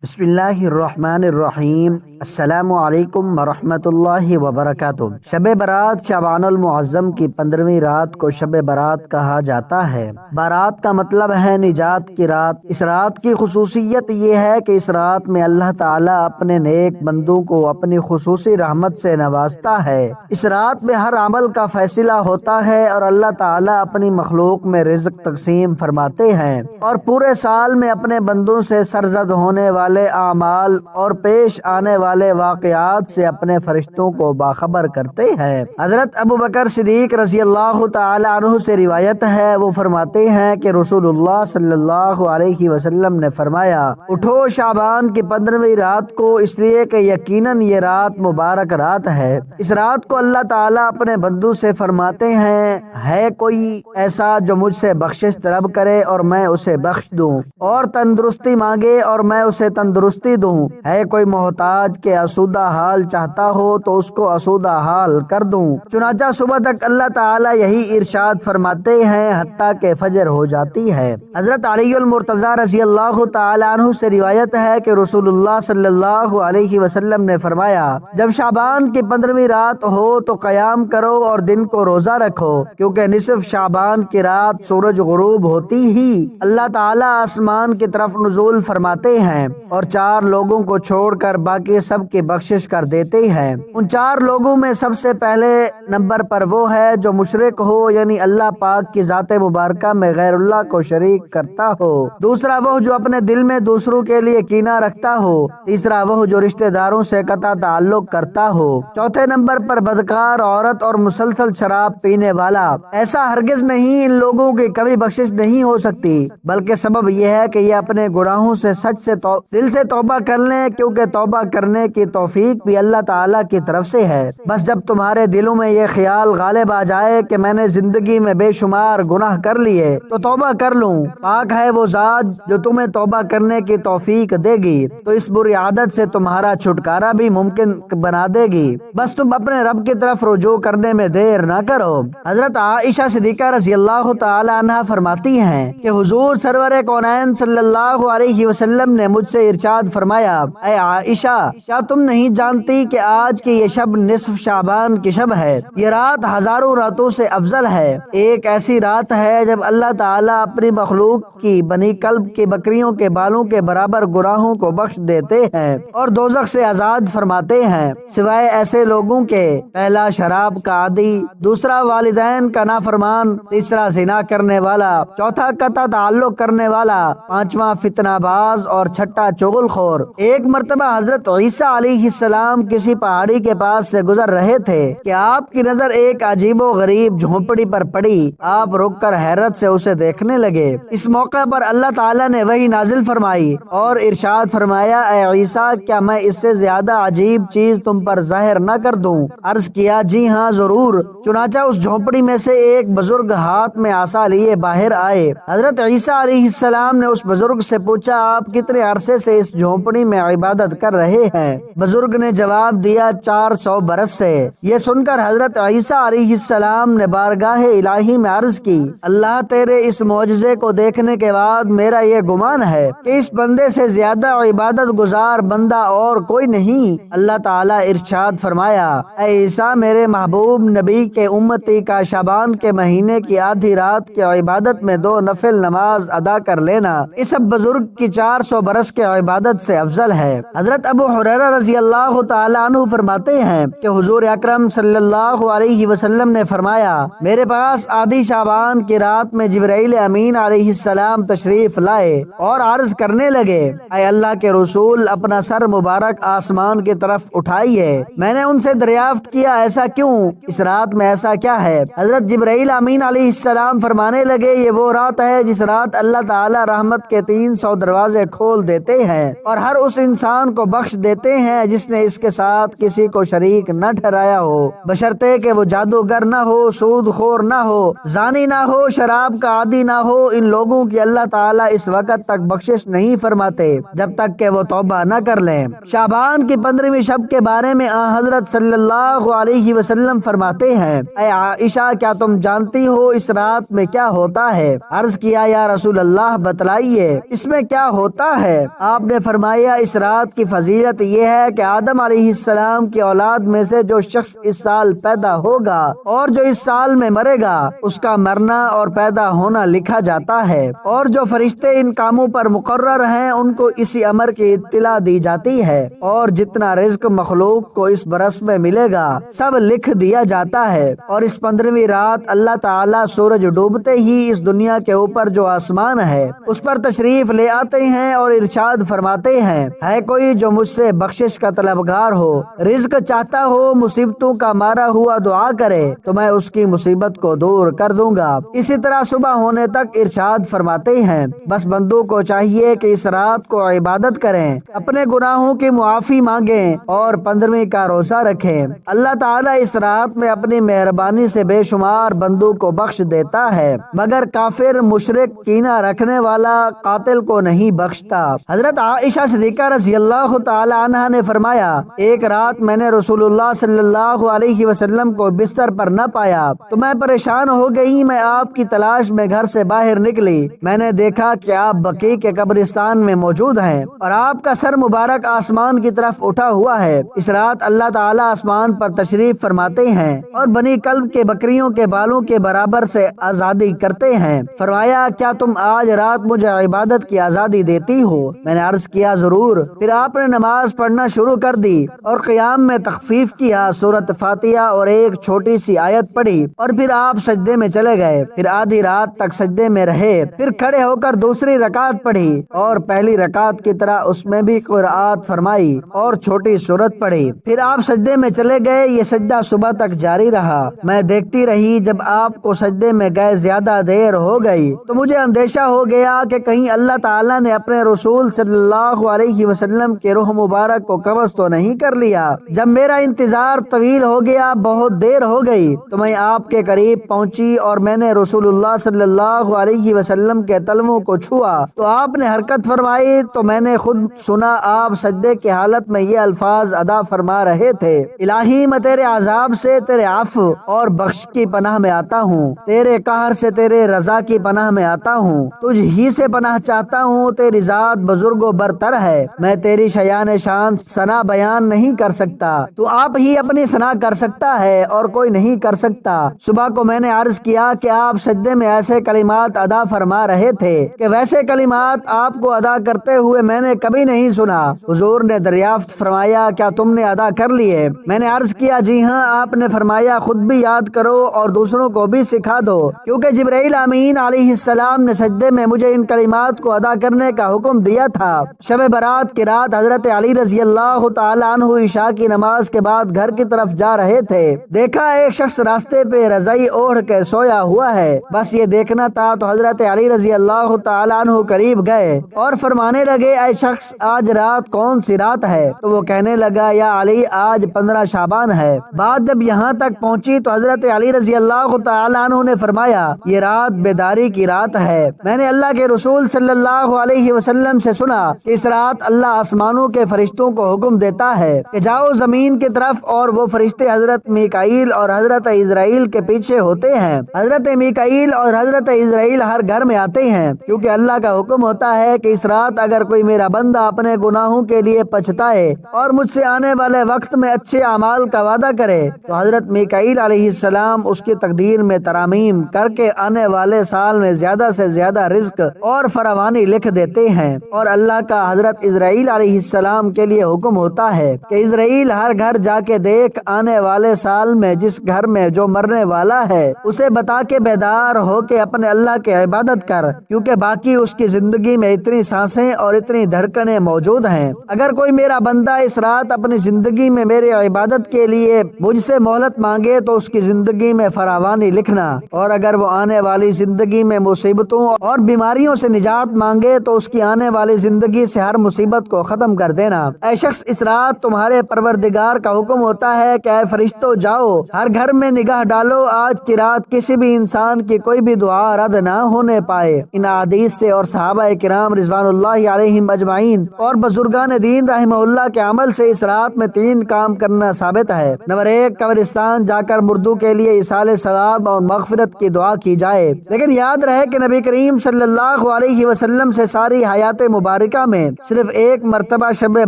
بسم اللہ الرحمن الرحیم۔ السلام علیکم ورحمۃ اللہ وبرکاتہ۔ شب برات شعبان المعظم کی 15ویں رات کو شب برات کہا جاتا ہے۔ برات کا مطلب ہے نجات کی رات۔ اس رات کی خصوصیت یہ ہے کہ اس رات میں اللہ تعالیٰ اپنے نیک بندوں کو اپنی خصوصی رحمت سے نوازتا ہے۔ اس رات میں ہر عمل کا فیصلہ ہوتا ہے اور اللہ تعالیٰ اپنی مخلوق میں رزق تقسیم فرماتے ہیں اور پورے سال میں اپنے بندوں سے سرزد ہونے والے اعمال اور پیش آنے والے واقعات سے اپنے فرشتوں کو باخبر کرتے ہیں۔ حضرت ابوبکر صدیق رضی اللہ تعالی عنہ سے روایت ہے، وہ فرماتے ہیں کہ رسول اللہ صلی اللہ علیہ وسلم نے فرمایا، اٹھو شعبان کی 15ویں رات کو، اس لیے کہ یقیناً یہ رات مبارک رات ہے۔ اس رات کو اللہ تعالیٰ اپنے بندوں سے فرماتے ہیں، ہے کوئی ایسا جو مجھ سے بخشش طلب کرے اور میں اسے بخش دوں، اور تندرستی مانگے اور میں اسے تندرستی دوں، ہے کوئی محتاج کہ آسودہ حال چاہتا ہو تو اس کو آسودہ حال کر دوں۔ چنانچہ صبح تک اللہ تعالیٰ یہی ارشاد فرماتے ہیں حتیٰ کہ فجر ہو جاتی ہے۔ حضرت علی المرتضیٰ رضی اللہ تعالی عنہ سے روایت ہے کہ رسول اللہ صلی اللہ علیہ وسلم نے فرمایا، جب شعبان کی 15ویں رات ہو تو قیام کرو اور دن کو روزہ رکھو، کیونکہ نصف شعبان کی رات سورج غروب ہوتی ہی اللہ تعالیٰ آسمان کی طرف نزول فرماتے ہیں اور 4 لوگوں کو چھوڑ کر باقی سب کی بخشش کر دیتے ہیں۔ ان 4 لوگوں میں سب سے پہلے نمبر پر وہ ہے جو مشرک ہو، یعنی اللہ پاک کی ذات مبارکہ میں غیر اللہ کو شریک کرتا ہو۔ دوسرا وہ جو اپنے دل میں دوسروں کے لیے کینہ رکھتا ہو۔ تیسرا وہ جو رشتہ داروں سے قطع تعلق کرتا ہو۔ چوتھے نمبر پر بدکار عورت اور مسلسل شراب پینے والا۔ ایسا ہرگز نہیں، ان لوگوں کی کبھی بخشش نہیں ہو سکتی، بلکہ سبب یہ ہے کہ یہ اپنے گناہوں سے سچ سے دل سے توبہ کر لیں، کیونکہ توبہ کرنے کی توفیق بھی اللہ تعالیٰ کی طرف سے ہے۔ بس جب تمہارے دلوں میں یہ خیال غالب آ جائے کہ میں نے زندگی میں بے شمار گناہ کر لیے تو توبہ کر لوں، پاک ہے وہ ذات جو تمہیں توبہ کرنے کی توفیق دے گی، تو اس بری عادت سے تمہارا چھٹکارا بھی ممکن بنا دے گی۔ بس تم اپنے رب کی طرف رجوع کرنے میں دیر نہ کرو۔ حضرت عائشہ صدیقہ رضی اللہ تعالی عنہا فرماتی ہیں کہ حضور سرور کونین صلی اللہ علیہ وسلم نے مجھ سے ارشاد فرمایا، اے عائشہ، کیا تم نہیں جانتی کہ آج کی یہ شب نصف شعبان کی شب ہے؟ یہ رات ہزاروں راتوں سے افضل ہے۔ ایک ایسی رات ہے جب اللہ تعالیٰ اپنی مخلوق کی بنی کلب کی بکریوں کے بالوں کے برابر گناہوں کو بخش دیتے ہیں اور دوزخ سے آزاد فرماتے ہیں، سوائے ایسے لوگوں کے، پہلا شراب کا عادی، دوسرا والدین کا نافرمان، تیسرا زنا کرنے والا، چوتھا قطع تعلق کرنے والا، پانچواں فتنہ باز اور چھٹا چغل خور۔ ایک مرتبہ حضرت عیسیٰ علیہ السلام کسی پہاڑی کے پاس سے گزر رہے تھے کہ آپ کی نظر ایک عجیب و غریب جھونپڑی پر پڑی۔ آپ رک کر حیرت سے اسے دیکھنے لگے۔ اس موقع پر اللہ تعالیٰ نے وحی نازل فرمائی اور ارشاد فرمایا، اے عیسیٰ، کیا میں اس سے زیادہ عجیب چیز تم پر ظاہر نہ کر دوں؟ عرض کیا، جی ہاں ضرور۔ چنانچہ اس جھونپڑی میں سے ایک بزرگ ہاتھ میں عصا لیے باہر آئے۔ حضرت عیسیٰ علیہ السلام نے اس بزرگ سے پوچھا، آپ کتنے عرصے سے اس جھونپڑی میں عبادت کر رہے ہیں؟ بزرگ نے جواب دیا، 400 برس سے۔ یہ سن کر حضرت عیسیٰ علیہ السلام نے بارگاہ الہی میں عرض کی، اللہ تیرے اس معجزے کو دیکھنے کے بعد میرا یہ گمان ہے کہ اس بندے سے زیادہ عبادت گزار بندہ اور کوئی نہیں۔ اللہ تعالیٰ ارشاد فرمایا، اے عیسیٰ، میرے محبوب نبی کے امتی کا شعبان کے مہینے کی آدھی رات کی عبادت میں 2 نفل نماز ادا کر لینا اس بزرگ کی 400 برس کے عبادت سے افضل ہے۔ حضرت ابو ہریرہ رضی اللہ تعالی عنہ فرماتے ہیں کہ حضور اکرم صلی اللہ علیہ وسلم نے فرمایا، میرے پاس آدھی شعبان کی رات میں جبرائیل امین علیہ السلام تشریف لائے اور عرض کرنے لگے، اے اللہ کے رسول، اپنا سر مبارک آسمان کی طرف اٹھائیے۔ میں نے ان سے دریافت کیا، ایسا کیوں؟ اس رات میں ایسا کیا ہے؟ حضرت جبرائیل امین علیہ السلام فرمانے لگے، یہ وہ رات ہے جس رات اللہ تعالی رحمت کے 300 دروازے کھول دیتے ہیں اور ہر اس انسان کو بخش دیتے ہیں جس نے اس کے ساتھ کسی کو شریک نہ ٹھہرایا ہو، بشرطے کہ وہ جادوگر نہ ہو، سود خور نہ ہو، زانی نہ ہو، شراب کا عادی نہ ہو۔ ان لوگوں کی اللہ تعالیٰ اس وقت تک بخشش نہیں فرماتے جب تک کہ وہ توبہ نہ کر لیں۔ شعبان کی 15ویں شب کے بارے میں حضرت صلی اللہ علیہ وسلم فرماتے ہیں، اے عائشہ، کیا تم جانتی ہو اس رات میں کیا ہوتا ہے؟ عرض کیا، یا رسول اللہ بتلائیے، اس میں کیا ہوتا ہے؟ آپ نے فرمایا اس رات کی فضیلت یہ ہے کہ آدم علیہ السلام کی اولاد میں سے جو شخص اس سال پیدا ہوگا اور جو اس سال میں مرے گا اس کا مرنا اور پیدا ہونا لکھا جاتا ہے، اور جو فرشتے ان کاموں پر مقرر ہیں ان کو اسی امر کی اطلاع دی جاتی ہے، اور جتنا رزق مخلوق کو اس برس میں ملے گا سب لکھ دیا جاتا ہے۔ اور اس 15ویں رات اللہ تعالیٰ سورج ڈوبتے ہی اس دنیا کے اوپر جو آسمان ہے اس پر تشریف لے آتے ہیں اور ارشاد فرماتے ہیں، ہے کوئی جو مجھ سے بخشش کا طلبگار ہو، رزق چاہتا ہو، مصیبتوں کا مارا ہوا دعا کرے تو میں اس کی مصیبت کو دور کر دوں گا۔ اسی طرح صبح ہونے تک ارشاد فرماتے ہیں، بس بندوں کو چاہیے کہ اس رات کو عبادت کریں، اپنے گناہوں کی معافی مانگیں اور 15ویں کا روزہ رکھیں۔ اللہ تعالیٰ اس رات میں اپنی مہربانی سے بے شمار بندوں کو بخش دیتا ہے، مگر کافر، مشرک، کینہ رکھنے والا، قاتل کو نہیں بخشتا۔ حضرت عائشہ صدیقہ رضی اللہ تعالی عنہا نے فرمایا، ایک رات میں نے رسول اللہ صلی اللہ علیہ وسلم کو بستر پر نہ پایا تو میں پریشان ہو گئی۔ میں آپ کی تلاش میں گھر سے باہر نکلی، میں نے دیکھا کہ آپ بقیع کے قبرستان میں موجود ہیں اور آپ کا سر مبارک آسمان کی طرف اٹھا ہوا ہے۔ اس رات اللہ تعالیٰ آسمان پر تشریف فرماتے ہیں اور بنی کلب کے بکریوں کے بالوں کے برابر سے آزادی کرتے ہیں۔ فرمایا، کیا تم آج رات مجھے عبادت کی آزادی دیتی ہو؟ میں نے عرض کیا، ضرور۔ پھر آپ نے نماز پڑھنا شروع کر دی اور قیام میں تخفیف کیا، سورۃ فاتحہ اور ایک چھوٹی سی آیت پڑھی، اور پھر آپ سجدے میں چلے گئے، پھر آدھی رات تک سجدے میں رہے، پھر کھڑے ہو کر دوسری رکعت پڑھی اور پہلی رکعت کی طرح اس میں بھی قرآت فرمائی اور چھوٹی سورت پڑھی، پھر آپ سجدے میں چلے گئے۔ یہ سجدہ صبح تک جاری رہا۔ میں دیکھتی رہی، جب آپ کو سجدے میں گئے زیادہ دیر ہو گئی تو مجھے اندیشہ ہو گیا کہ کہیں اللہ تعالیٰ نے اپنے رسول صلی اللہ علیہ وسلم کے روح مبارک کو قبض تو نہیں کر لیا۔ جب میرا انتظار طویل ہو گیا، بہت دیر ہو گئی، تو میں آپ کے قریب پہنچی اور میں نے رسول اللہ صلی اللہ علیہ وسلم کے تلووں کو چھوا تو آپ نے حرکت فرمائی، تو میں نے خود سنا آپ سجدے کی حالت میں یہ الفاظ ادا فرما رہے تھے، الہی میں تیرے عذاب سے، تیرے عفو اور بخش کی پناہ میں آتا ہوں، تیرے قہر سے، تیرے رضا کی پناہ میں آتا ہوں، تجھ ہی سے پناہ چاہتا ہوں، تیری ذات بزرگ و برتر ہے، میں تیری شیان شان ثنا بیان نہیں کر سکتا، تو آپ ہی اپنی ثنا کر سکتا ہے اور کوئی نہیں کر سکتا۔ صبح کو میں نے عرض کیا کہ آپ سجدے میں ایسے کلمات ادا فرما رہے تھے کہ ویسے کلمات آپ کو ادا کرتے ہوئے میں نے کبھی نہیں سنا۔ حضور نے دریافت فرمایا، کیا تم نے ادا کر لیے؟ میں نے عرض کیا، جی ہاں۔ آپ نے فرمایا، خود بھی یاد کرو اور دوسروں کو بھی سکھا دو، کیونکہ جبرائیل امین علیہ السلام نے سجدے میں مجھے ان کلمات کو ادا کرنے کا حکم دیا تھا۔ شب برات کی رات حضرت علی رضی اللہ تعالی عنہ عشاء کی نماز کے بعد گھر کی طرف جا رہے تھے، دیکھا ایک شخص راستے پہ رضائی اوڑھ کے سویا ہوا ہے، بس یہ دیکھنا تھا۔ تو حضرت علی رضی اللہ تعالی عنہ قریب گئے اور فرمانے لگے، اے شخص، آج رات کون سی رات ہے؟ تو وہ کہنے لگا، یا علی، آج 15 شعبان ہے۔ بات جب یہاں تک پہنچی تو حضرت علی رضی اللہ تعالی عنہ نے فرمایا، یہ رات بیداری کی رات ہے۔ میں نے اللہ کے رسول صلی اللہ علیہ وسلم سے سنا کہ اس رات اللہ آسمانوں کے فرشتوں کو حکم دیتا ہے کہ جاؤ زمین کی طرف، اور وہ فرشتے حضرت میکائیل اور حضرت عزرائیل کے پیچھے ہوتے ہیں۔ حضرت میکائیل اور حضرت عزرائیل ہر گھر میں آتے ہیں، کیونکہ اللہ کا حکم ہوتا ہے کہ اس رات اگر کوئی میرا بندہ اپنے گناہوں کے لیے پچھتائے اور مجھ سے آنے والے وقت میں اچھے اعمال کا وعدہ کرے تو حضرت میکائیل علیہ السلام اس کی تقدیر میں ترامیم کر کے آنے والے سال میں زیادہ سے زیادہ رزق اور فراوانی لکھ دیتے ہیں۔ اور اللہ کا حضرت عزرائیل علیہ السلام کے لیے حکم ہوتا ہے کہ عزرائیل ہر گھر جا کے دیکھ، آنے والے سال میں جس گھر میں جو مرنے والا ہے اسے بتا کے بیدار ہو کے اپنے اللہ کی عبادت کر، کیونکہ باقی اس کی زندگی میں اتنی سانسیں اور اتنی دھڑکنیں موجود ہیں۔ اگر کوئی میرا بندہ اس رات اپنی زندگی میں میری عبادت کے لیے مجھ سے مہلت مانگے تو اس کی زندگی میں فراوانی لکھنا، اور اگر وہ آنے والی زندگی میں مصیبتوں اور بیماریوں سے نجات مانگے تو اس کی آنے والی زندگی سے ہر مصیبت کو ختم کر دینا۔ اے شخص، اس رات تمہارے پروردگار کا حکم ہوتا ہے کہ اے فرشتوں، جاؤ ہر گھر میں نگاہ ڈالو، آج کی رات کسی بھی انسان کی کوئی بھی دعا رد نہ ہونے پائے۔ ان حدیث سے اور صحابہ کرام رضوان اللہ علیہم اجمعین اور بزرگان دین رحمہ اللہ کے عمل سے اس رات میں 3 کام کرنا ثابت ہے۔ نمبر 1، قبرستان جا کر مردوں کے لیے ایصال ثواب اور مغفرت کی دعا کی جائے، لیکن یاد رہے کہ نبی کریم صلی اللہ علیہ وسلم سے ساری حیات مبارک مبارکہ میں صرف ایک مرتبہ شب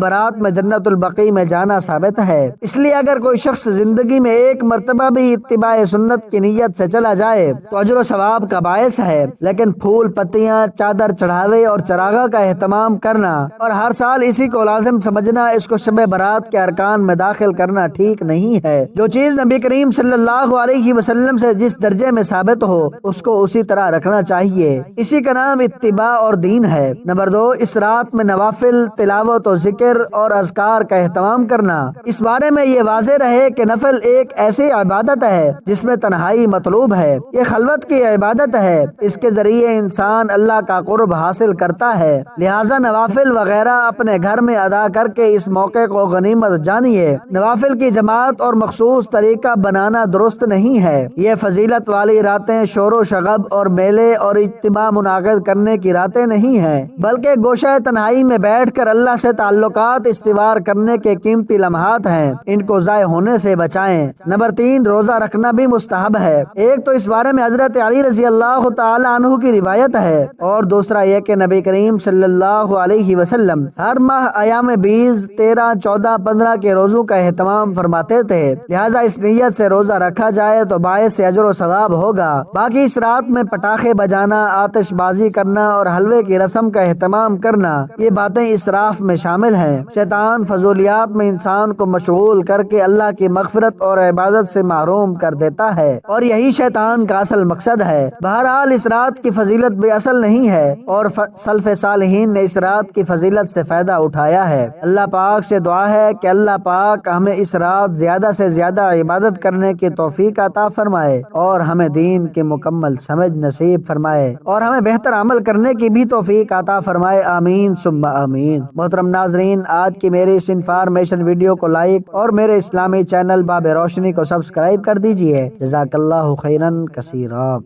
برات میں جنت البقیع میں جانا ثابت ہے۔ اس لیے اگر کوئی شخص زندگی میں ایک مرتبہ بھی اتباع سنت کی نیت سے چلا جائے تو اجر و ثواب کا باعث ہے، لیکن پھول پتیاں، چادر چڑھاوے اور چراغاں کا اہتمام کرنا اور ہر سال اسی کو لازم سمجھنا، اس کو شب برات کے ارکان میں داخل کرنا ٹھیک نہیں ہے۔ جو چیز نبی کریم صلی اللہ علیہ وسلم سے جس درجے میں ثابت ہو اس کو اسی طرح رکھنا چاہیے، اسی کا نام اتباع اور دین ہے۔ نمبر 2، اس رات میں نوافل، تلاوت و ذکر اور اذکار کا اہتمام کرنا۔ اس بارے میں یہ واضح رہے کہ نفل ایک ایسی عبادت ہے جس میں تنہائی مطلوب ہے، یہ خلوت کی عبادت ہے، اس کے ذریعے انسان اللہ کا قرب حاصل کرتا ہے، لہٰذا نوافل وغیرہ اپنے گھر میں ادا کر کے اس موقع کو غنیمت جانیے۔ نوافل کی جماعت اور مخصوص طریقہ بنانا درست نہیں ہے، یہ فضیلت والی راتیں شور و شغب اور میلے اور اجتماع منعقد کرنے کی راتیں نہیں ہیں، بلکہ گوشہ تنہائی میں بیٹھ کر اللہ سے تعلقات استوار کرنے کے قیمتی لمحات ہیں، ان کو ضائع ہونے سے بچائیں۔ نمبر 3، روزہ رکھنا بھی مستحب ہے۔ ایک تو اس بارے میں حضرت علی رضی اللہ تعالی عنہ کی روایت ہے، اور دوسرا یہ کہ نبی کریم صلی اللہ علیہ وسلم ہر ماہ ایام 20، 13، 14، 15 کے روزوں کا اہتمام فرماتے تھے، لہٰذا اس نیت سے روزہ رکھا جائے تو باعث اجر و ثواب ہوگا۔ باقی اس رات میں پٹاخے بجانا، آتش بازی کرنا اور حلوے کی رسم کا اہتمام کرنا، یہ باتیں اسراف میں شامل ہیں۔ شیطان فضولیات میں انسان کو مشغول کر کے اللہ کی مغفرت اور عبادت سے محروم کر دیتا ہے، اور یہی شیطان کا اصل مقصد ہے۔ بہرحال اس رات کی فضیلت بے اصل نہیں ہے، اور سلف صالحین نے اس رات کی فضیلت سے فائدہ اٹھایا ہے۔ اللہ پاک سے دعا ہے کہ اللہ پاک ہمیں اس رات زیادہ سے زیادہ عبادت کرنے کی توفیق عطا فرمائے، اور ہمیں دین کی مکمل سمجھ نصیب فرمائے، اور ہمیں بہتر عمل کرنے کی بھی توفیق عطا فرمائے، آمین ثم آمین۔ محترم ناظرین، آج کی میری اس انفارمیشن ویڈیو کو لائک اور میرے اسلامی چینل باب روشنی کو سبسکرائب کر دیجیے۔ جزاک اللہ خیرا کثیرا۔